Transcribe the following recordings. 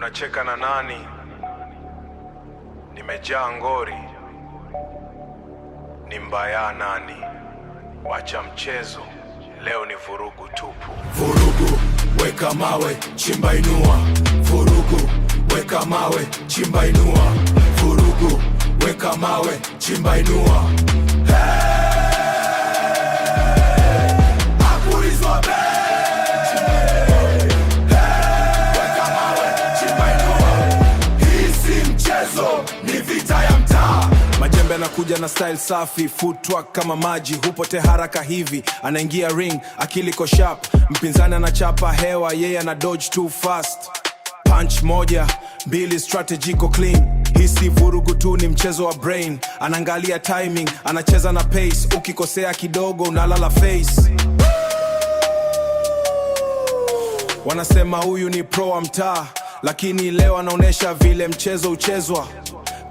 Unacheka na nani? Nimejaa ngori. Ni mbaya nani? Wacha mchezo, leo ni vurugu tupu. Vurugu, weka mawe, chimba inua. Vurugu, weka mawe, chimba inua. Vurugu, weka mawe, chimba inua. Majembe anakuja na style safi, footwork kama maji, hupote haraka hivi, anaingia ring, akili ko sharp, mpinzani anachapa hewa, yeye ana dodge too fast. Punch moja, mbili, strategy ko clean. Hii si vurugu tu, ni mchezo wa brain, anaangalia timing, anacheza na pace, ukikosea kidogo unalala face. Wanasema huyu ni pro wa mtaa, lakini leo anaonesha vile mchezo uchezwa.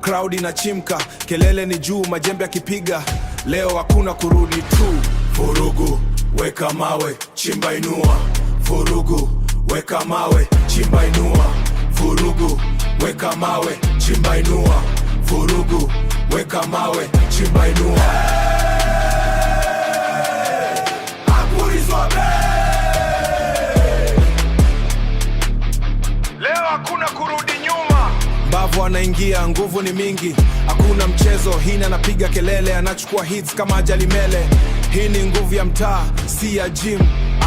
Crowd inachimka, kelele ni juu, majembe akipiga, leo hakuna kurudi tu. Vurugu, weka mawe, chimba inua. Vurugu, weka mawe, chimba inua. Vurugu, weka mawe, chimba inua. Vurugu, weka mawe, chimba inua. Leo hakuna kurudi nyuma. Mbavu anaingia, nguvu ni mingi, hakuna mchezo. Hina anapiga kelele, anachukua hits kama ajali mele. Hii ni nguvu ya mtaa, si ya gym.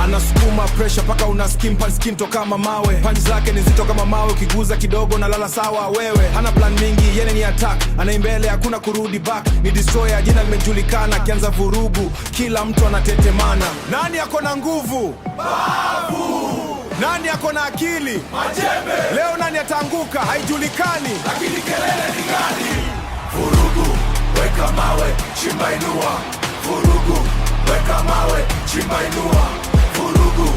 Anasukuma pressure paka unaskim skin to kama mawe. Punch zake ni zito kama mawe, ukiguza kidogo na lala sawa wewe. Hana plan mingi, yene ni attack, anaimbele, hakuna kurudi back. Ni destroyer, jina limejulikana, kianza vurugu kila mtu anatetemana. Nani ako na nguvu? Babu! Nani ako na akili? Majembe! Leo nani atanguka? Haijulikani, lakini kelele ni gani? Vurugu, weka mawe, chimba inua. Vurugu, weka mawe, chimba inua. Vurugu,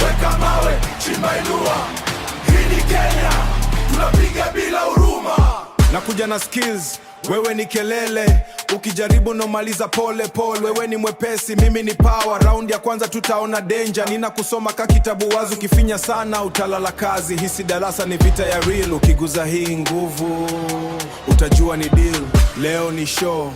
weka mawe, chimba inua. Hii ni Kenya, tunapiga bila huruma. Nakuja na skills, wewe ni kelele. Ukijaribu nomaliza pole pole, wewe ni mwepesi, mimi ni power. Round ya kwanza tutaona danger, nina kusoma ka kitabu wazi, ukifinya sana utalala kazi. Hisi darasa ni vita ya real, ukiguza hii nguvu utajua ni deal. Leo ni show,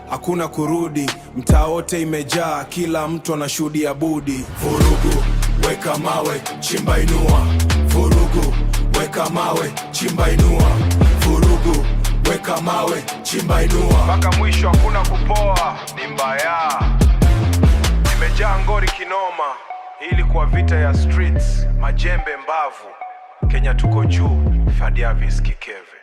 hakuna kurudi, mtaa wote imejaa, kila mtu anashuhudia budi. Vurugu, weka mawe, chimba inua. Vurugu, weka mawe, chimba inua. Vurugu, weka mawe, chimba inua. Mpaka mwisho hakuna kupoa, ni mbaya. Nimejaa ngori kinoma, ili kwa vita ya streets, majembe mbavu. Kenya tuko juu, Fadiavis Kikeve.